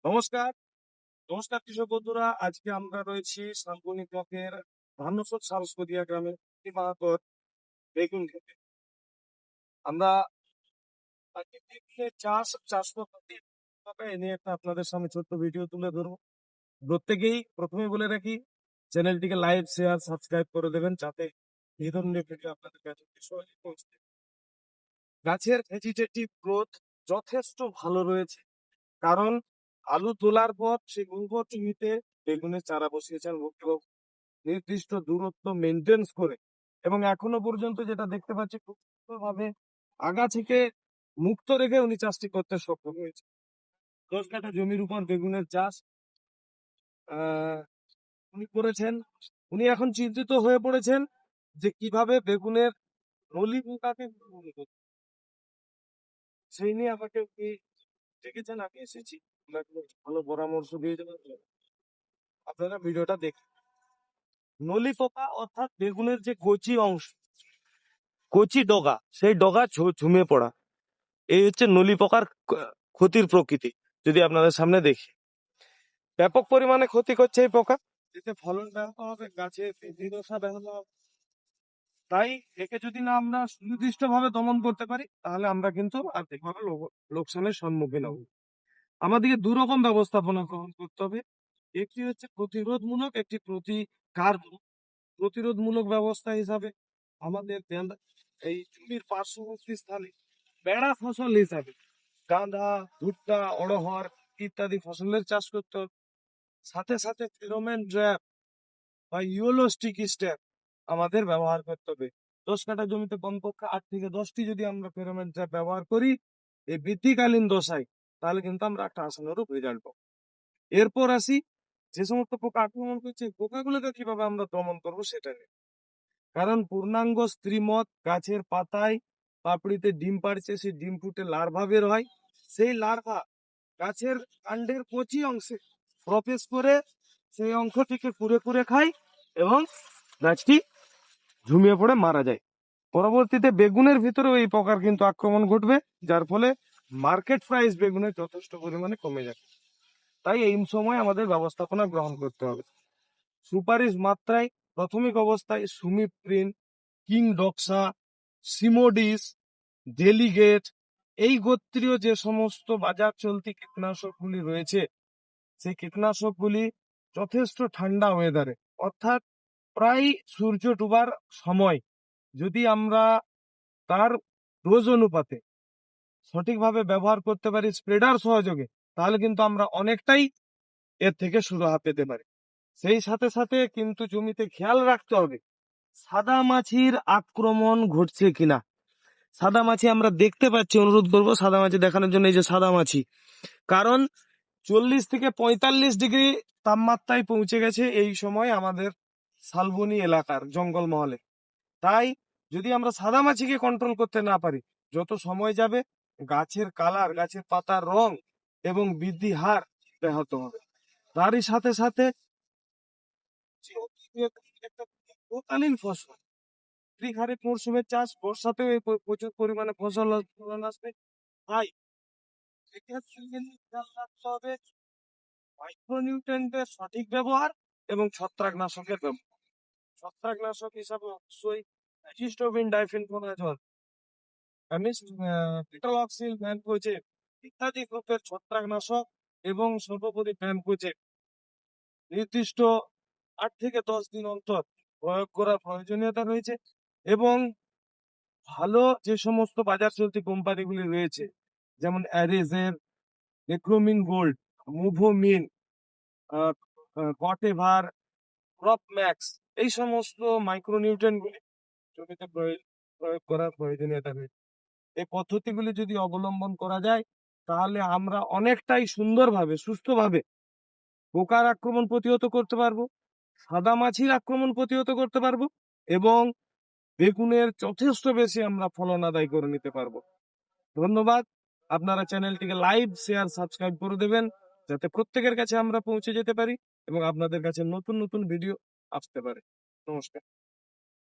নমস্কার, নমস্কার কৃষক বন্ধুরা। আজকে আমরা রয়েছি শালবনী ব্লকের ধান্যসোদ সারস্বতিয়া গ্রামের মাহাতর বেগুন ক্ষেতে। আমরা প্রাকৃতিক যে চাষ পদ্ধতি এ নিয়ে একটা আপনাদের সামনে ছোট্ট ভিডিও তুলে ধরবো। প্রত্যেকেই প্রথমে বলে রাখি, চ্যানেলটিকে লাইক শেয়ার সাবস্ক্রাইব করে দেবেন, যাতে এই ধরনের ভিডিও আপনাদের কাছে সহজে পৌঁছে যায়। গাছের ভেজিটেটিভ গ্রোথ যথেষ্ট ভালো রয়েছে, কারণ আলু তোলার পর সেই উর্বর জমিতে বেগুনের চারা বসিয়েছেন নির্দিষ্ট দূরত্ব মেনটেন্স করে, এবং এখনো পর্যন্ত যেটা দেখতে পাচ্ছি খুব সুন্দরভাবে আগা থেকে মুক্ত রেখে উনি চাষটি করতে সক্ষম হয়েছে। 10 কাঠা জমির উপর বেগুনের চাষ উনি করেছেন। উনি এখন চিন্তিত হয়ে পড়েছেন যে কিভাবে বেগুনের নলি পোকাকে নির্মূল করতে। সেই নিয়ে আমাকে উনি ডেকেছেন, আমি এসেছি ওনাকে ভালো পরামর্শ দিয়ে দেবেন। আপনারা ভিডিওটা দেখুন। নলি পোকা অর্থাৎ বেগুনের যে কচি অংশ, কচি ডগা, সেই ডগা ঝুমে পড়া, এই হচ্ছে নলি পোকার ক্ষতির প্রকৃতি। যদি আপনাদের সামনে দেখি, ব্যাপক পরিমাণে ক্ষতি করছে এই পোকা, এতে ফলন ব্যাহত হবে, গাছের বৃদ্ধি দশা ব্যাহত হবে। তাই একে যদি না আমরা সুনির্দিষ্ট ভাবে দমন করতে পারি, তাহলে আমরা কিন্তু আর্থিকভাবে লোকসানের সম্মুখীন হব। আমাদেরকে দুরকম ব্যবস্থাপনা গ্রহণ করতে হবে। একটি হচ্ছে প্রতিরোধমূলক, একটি প্রতিকার। প্রতিরোধমূলক ব্যবস্থা হিসাবে আমাদের এই জমির পার্শ্ববর্তী স্থানে বেড়া ফসল হিসাবে গাঁদা, ভুট্টা, অড়হর ইত্যাদি ফসলের চাষ করতে হবে। সাথে সাথে ফেরোমেন ট্র্যাপ বা ইয়েলো স্টিকি স্ট্যাপ আমাদের ব্যবহার করতে হবে। 10 কাঠা জমিতে কমপক্ষে 8 থেকে 10টি যদি আমরা ফেরোমেন ট্র্যাপ ব্যবহার করি এই বৃদ্ধিকালীন দশায়, তাহলে কিন্তু আমরা একটা আশানুরূপ রেজাল্ট পাবো। এরপর আসি, যে সমস্ত পোকা আক্রমণ করছে পোকাগুলোকে কিভাবে আমরা দমন করবো সেটা নিয়ে। কারণ পূর্ণাঙ্গ স্ত্রীমৎ গাছের পাতায় পাপড়িতে ডিম পাড়ছে, সেই ডিম ফুটে লার্ভা বের হয়। সেই লার্ভা গাছের কাণ্ডের কচি অংশে প্রবেশ করে সেই অংশটিকে কুরে কুরে খায় এবং গাছটি ঝুমিয়ে পড়ে মারা যায়। পরবর্তীতে বেগুনের ভিতরেও এই পোকার কিন্তু আক্রমণ ঘটবে, যার ফলে মার্কেট প্রাইস বেগুনের যথেষ্ট পরিমাণে কমে যাবে। তাই এই সময় আমাদের ব্যবস্থাপনা গ্রহণ করতে হবে। সুপারিশ মাত্রায় প্রাথমিক অবস্থায় সুমিপ্রিন, কিং ডক্সা, সিমোডিস, ডেলিগেট, এই গোত্রীয় যে সমস্ত বাজার চলতি কীটনাশকগুলি রয়েছে, সেই কীটনাশকগুলি যথেষ্ট ঠান্ডা ওয়েদারে, অর্থাৎ প্রায় সূর্য ডুবার সময় যদি আমরা তার ডোজ অনুপাতে সঠিকভাবে ব্যবহার করতে পারি স্প্রেডার সহযোগে, তাহলে কিন্তু আমরা অনেকটাই এর থেকে সুরাহা পেতে পারি। সেই সাথে সাথে কিন্তু জমিতে খেয়াল রাখতে হবে সাদা মাছির আক্রমণ ঘটছে কিনা। সাদা মাছি আমরা দেখতে পাচ্ছি, অনুরোধ করবো সাদা মাছি দেখানোর জন্য। এই যে সাদা মাছি, কারণ 40 থেকে 45 ডিগ্রি তাপমাত্রায় পৌঁছে গেছে এই সময় আমাদের শালবনী এলাকার জঙ্গল মহলে। তাই যদি আমরা সাদা মাছিকে কন্ট্রোল করতে না পারি, যত সময় যাবে গাছের কালার, গাছের পাতার রং এবং বৃদ্ধি হার ব্যাহত হবে। তারই সাথে সাথে একটা দীর্ঘকালীন ফসল, খারিফ মরশুমের চাষ, বর্ষাতেও প্রচুর পরিমাণে ফলন আসবে। তাই এক্ষেত্রে কিন্তু খেয়াল রাখতে হবে মাইক্রোনিউট্রিয়েন্টের সঠিক ব্যবহার এবং ছত্রাকনাশকের ব্যবহার। ছত্রাকনাশক হিসাবে অবশ্যই অ্যাজিস্ট্রোবিন, ডাইফেনকোনাজল, পিটোলক্সিল, ম্যানকোজেব ইত্যাদি গ্রুপের ছত্রাকনাশক এবং সর্বোপরি ম্যানকোজেব নির্দিষ্ট 8 থেকে 10 দিন অন্তর প্রয়োগ করার প্রয়োজনীয়তা রয়েছে। এবং ভালো যে সমস্ত বাজার চলতি কোম্পানিগুলি রয়েছে, যেমন অ্যারেজের, নেক্রোমিন গোল্ড, মুভোমিন, কটেভার, ক্রপ ম্যাক্স, এই সমস্ত মাইক্রোনিউট্রিয়েন্টগুলি জমিতে প্রয়োগ করার প্রয়োজনীয়তা রয়েছে। এই পদ্ধতিগুলি যদি অবলম্বন করা যায়, তাহলে আমরা অনেকটাই সুন্দরভাবে, সুস্থভাবে পোকার আক্রমণ প্রতিহত করতে পারবো, সাদা মাছির আক্রমণ প্রতিহত করতে পারবো এবং বেগুনের যথেষ্ট বেশি আমরা ফলন আদায় করে নিতে পারবো। ধন্যবাদ। আপনারা চ্যানেলটিকে লাইক শেয়ার সাবস্ক্রাইব করে দেবেন, যাতে প্রত্যেকের কাছে আমরা পৌঁছে যেতে পারি এবং আপনাদের কাছে নতুন নতুন ভিডিও আসতে পারে। নমস্কার।